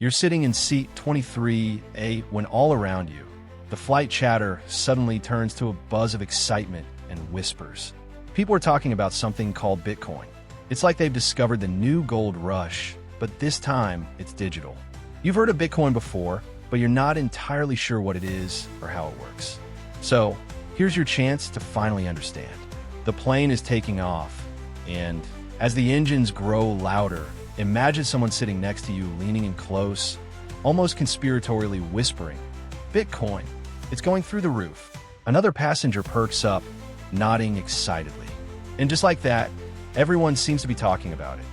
You're sitting in seat 23A when all around you, the flight chatter suddenly turns to a buzz of excitement and whispers. People are talking about something called Bitcoin. It's like they've discovered the new gold rush, but this time it's digital. You've heard of Bitcoin before, but you're not entirely sure what it is or how it works. So, here's your chance to finally understand. The plane is taking off, and as the engines grow louder, imagine someone sitting next to you leaning in close, almost conspiratorially whispering, "Bitcoin, it's going through the roof." Another passenger perks up, nodding excitedly. And just like that, everyone seems to be talking about it.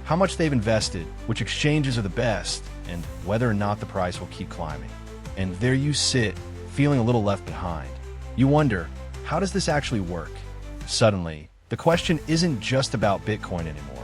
How much they've invested, which exchanges are the best, and whether or not the price will keep climbing. And there you sit, feeling a little left behind. You wonder, how does this actually work? Suddenly, the question isn't just about Bitcoin anymore.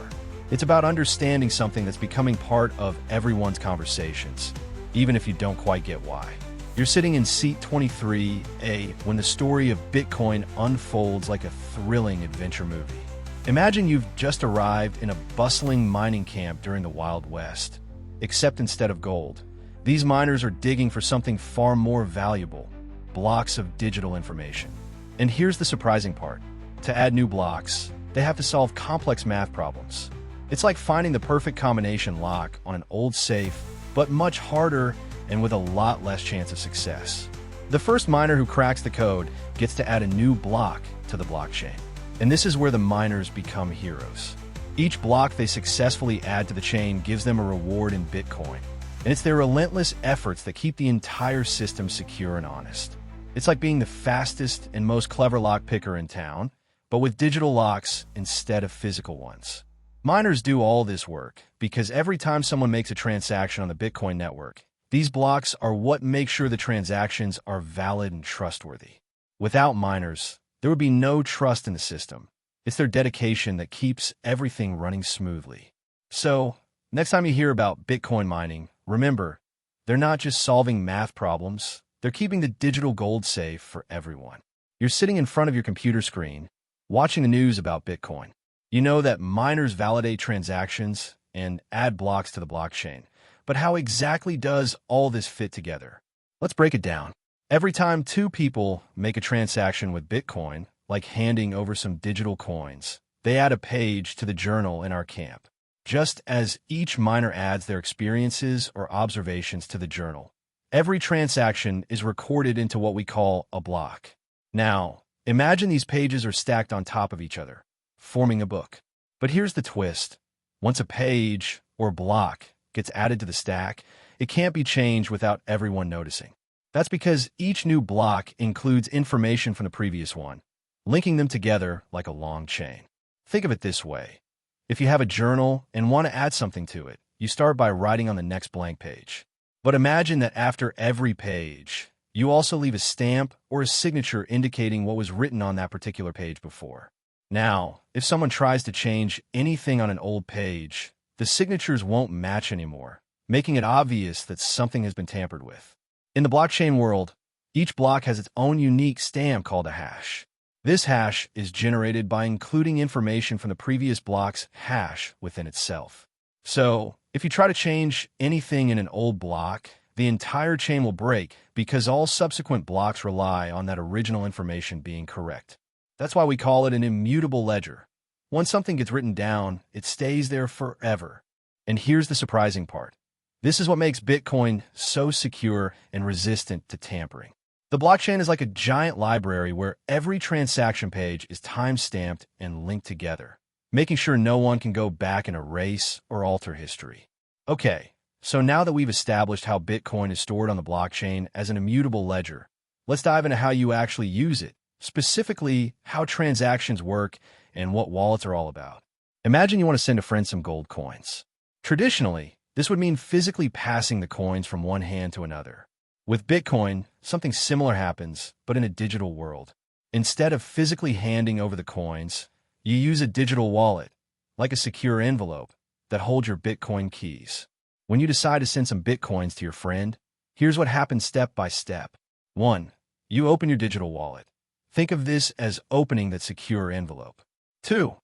It's about understanding something that's becoming part of everyone's conversations, even if you don't quite get why. You're sitting in seat 23A when the story of Bitcoin unfolds like a thrilling adventure movie. Imagine you've just arrived in a bustling mining camp during the Wild West. Except instead of gold, these miners are digging for something far more valuable: blocks of digital information. And here's the surprising part. To add new blocks, they have to solve complex math problems. It's like finding the perfect combination lock on an old safe, but much harder and with a lot less chance of success. The first miner who cracks the code gets to add a new block to the blockchain. And this is where the miners become heroes. Each block they successfully add to the chain gives them a reward in Bitcoin. And it's their relentless efforts that keep the entire system secure and honest. It's like being the fastest and most clever lock picker in town, but with digital locks instead of physical ones. Miners do all this work because every time someone makes a transaction on the Bitcoin network, these blocks are what make sure the transactions are valid and trustworthy. Without miners, there would be no trust in the system. It's their dedication that keeps everything running smoothly. So, next time you hear about Bitcoin mining, remember, they're not just solving math problems, they're keeping the digital gold safe for everyone. You're sitting in front of your computer screen, watching the news about Bitcoin. You know that miners validate transactions and add blocks to the blockchain. But how exactly does all this fit together? Let's break it down. Every time two people make a transaction with Bitcoin, like handing over some digital coins, they add a page to the journal in our camp. Just as each miner adds their experiences or observations to the journal, every transaction is recorded into what we call a block. Now, imagine these pages are stacked on top of each other, forming a book. But here's the twist. Once a page or block gets added to the stack, it can't be changed without everyone noticing. That's because each new block includes information from the previous one, linking them together like a long chain. Think of it this way. If you have a journal and want to add something to it, you start by writing on the next blank page. But imagine that after every page, you also leave a stamp or a signature indicating what was written on that particular page before. Now, if someone tries to change anything on an old page, the signatures won't match anymore, making it obvious that something has been tampered with. In the blockchain world, each block has its own unique stamp called a hash. This hash is generated by including information from the previous block's hash within itself. So, if you try to change anything in an old block, the entire chain will break because all subsequent blocks rely on that original information being correct. That's why we call it an immutable ledger. Once something gets written down, it stays there forever. And here's the surprising part. This is what makes Bitcoin so secure and resistant to tampering. The blockchain is like a giant library where every transaction page is time-stamped and linked together, making sure no one can go back and erase or alter history. Okay, so now that we've established how Bitcoin is stored on the blockchain as an immutable ledger, let's dive into how you actually use it, specifically how transactions work and what wallets are all about. Imagine you want to send a friend some gold coins. Traditionally, this would mean physically passing the coins from one hand to another. With Bitcoin, something similar happens, but in a digital world. Instead of physically handing over the coins, you use a digital wallet, like a secure envelope, that holds your Bitcoin keys. When you decide to send some Bitcoins to your friend, here's what happens step by step. 1. You open your digital wallet. Think of this as opening that secure envelope. 2.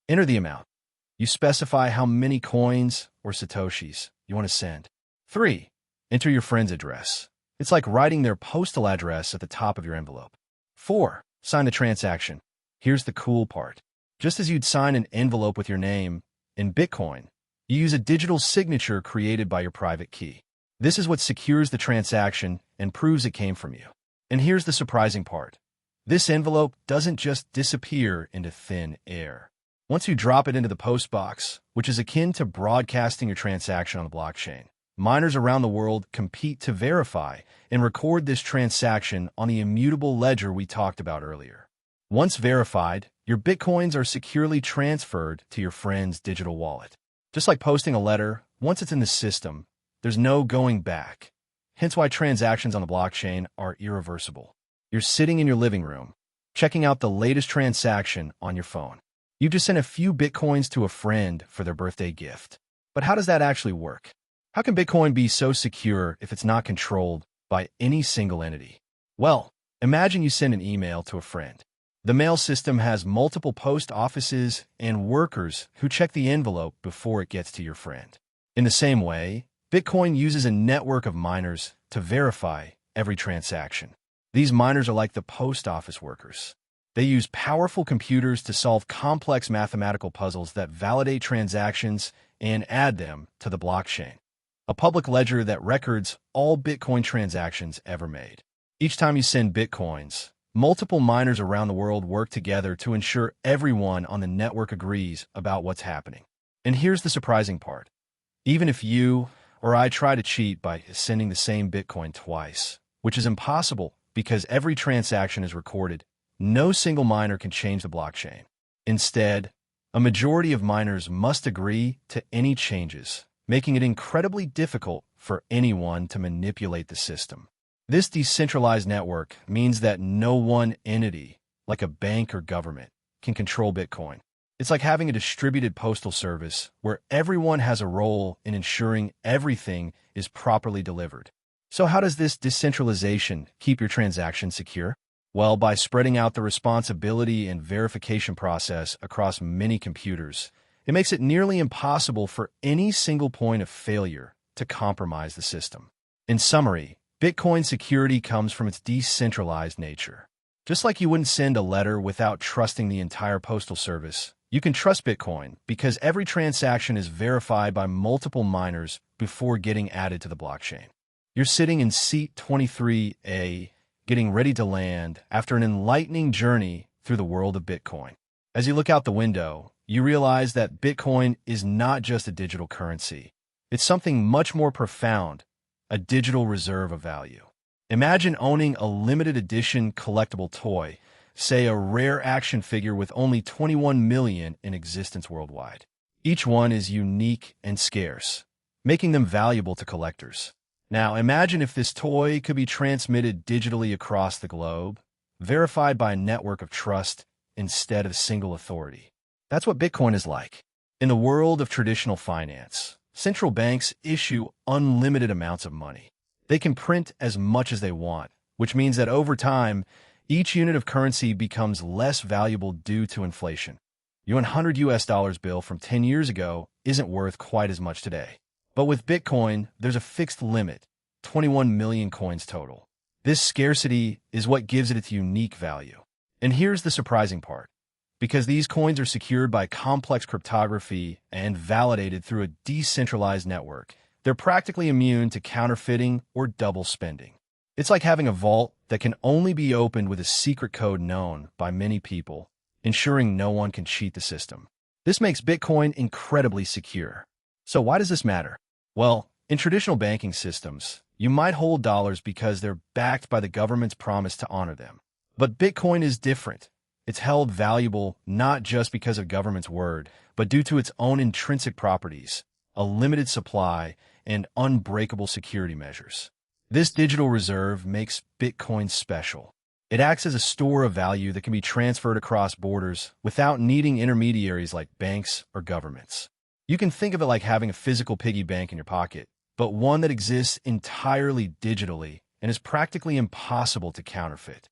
Enter the amount. You specify how many coins or satoshis you want to send. 3. Enter your friend's address. It's like writing their postal address at the top of your envelope. 4. Sign the transaction. Here's the cool part. Just as you'd sign an envelope with your name, in Bitcoin, you use a digital signature created by your private key. This is what secures the transaction and proves it came from you. And here's the surprising part. This envelope doesn't just disappear into thin air. Once you drop it into the post box, which is akin to broadcasting your transaction on the blockchain, miners around the world compete to verify and record this transaction on the immutable ledger we talked about earlier. Once verified, your Bitcoins are securely transferred to your friend's digital wallet. Just like posting a letter, once it's in the system, there's no going back. Hence why transactions on the blockchain are irreversible. You're sitting in your living room, checking out the latest transaction on your phone. You just sent a few Bitcoins to a friend for their birthday gift. But how does that actually work? How can Bitcoin be so secure if it's not controlled by any single entity? Well, imagine you send an email to a friend. The mail system has multiple post offices and workers who check the envelope before it gets to your friend. In the same way, Bitcoin uses a network of miners to verify every transaction. These miners are like the post office workers. They use powerful computers to solve complex mathematical puzzles that validate transactions and add them to the blockchain, a public ledger that records all Bitcoin transactions ever made. Each time you send Bitcoins, multiple miners around the world work together to ensure everyone on the network agrees about what's happening. And here's the surprising part. Even if you or I try to cheat by sending the same Bitcoin twice, which is impossible because every transaction is recorded, no single miner can change the blockchain. Instead, a majority of miners must agree to any changes, making it incredibly difficult for anyone to manipulate the system. This decentralized network means that no one entity, like a bank or government, can control Bitcoin. It's like having a distributed postal service where everyone has a role in ensuring everything is properly delivered. So how does this decentralization keep your transaction secure? Well, by spreading out the responsibility and verification process across many computers, it makes it nearly impossible for any single point of failure to compromise the system. In summary, Bitcoin security comes from its decentralized nature. Just like you wouldn't send a letter without trusting the entire postal service, you can trust Bitcoin because every transaction is verified by multiple miners before getting added to the blockchain. You're sitting in seat 23A, getting ready to land after an enlightening journey through the world of Bitcoin. As you look out the window, you realize that Bitcoin is not just a digital currency. It's something much more profound, a digital reserve of value. Imagine owning a limited edition collectible toy, say a rare action figure with only 21 million in existence worldwide. Each one is unique and scarce, making them valuable to collectors. Now, imagine if this toy could be transmitted digitally across the globe, verified by a network of trust instead of a single authority. That's what Bitcoin is like. In the world of traditional finance, central banks issue unlimited amounts of money. They can print as much as they want, which means that over time, each unit of currency becomes less valuable due to inflation. Your $100 bill from 10 years ago isn't worth quite as much today. But with Bitcoin, there's a fixed limit, 21 million coins total. This scarcity is what gives it its unique value. And here's the surprising part. Because these coins are secured by complex cryptography and validated through a decentralized network, they're practically immune to counterfeiting or double spending. It's like having a vault that can only be opened with a secret code known by many people, ensuring no one can cheat the system. This makes Bitcoin incredibly secure. So why does this matter? Well, in traditional banking systems, you might hold dollars because they're backed by the government's promise to honor them. But Bitcoin is different. It's held valuable not just because of government's word, but due to its own intrinsic properties, a limited supply, and unbreakable security measures. This digital reserve makes Bitcoin special. It acts as a store of value that can be transferred across borders without needing intermediaries like banks or governments. You can think of it like having a physical piggy bank in your pocket, but one that exists entirely digitally and is practically impossible to counterfeit.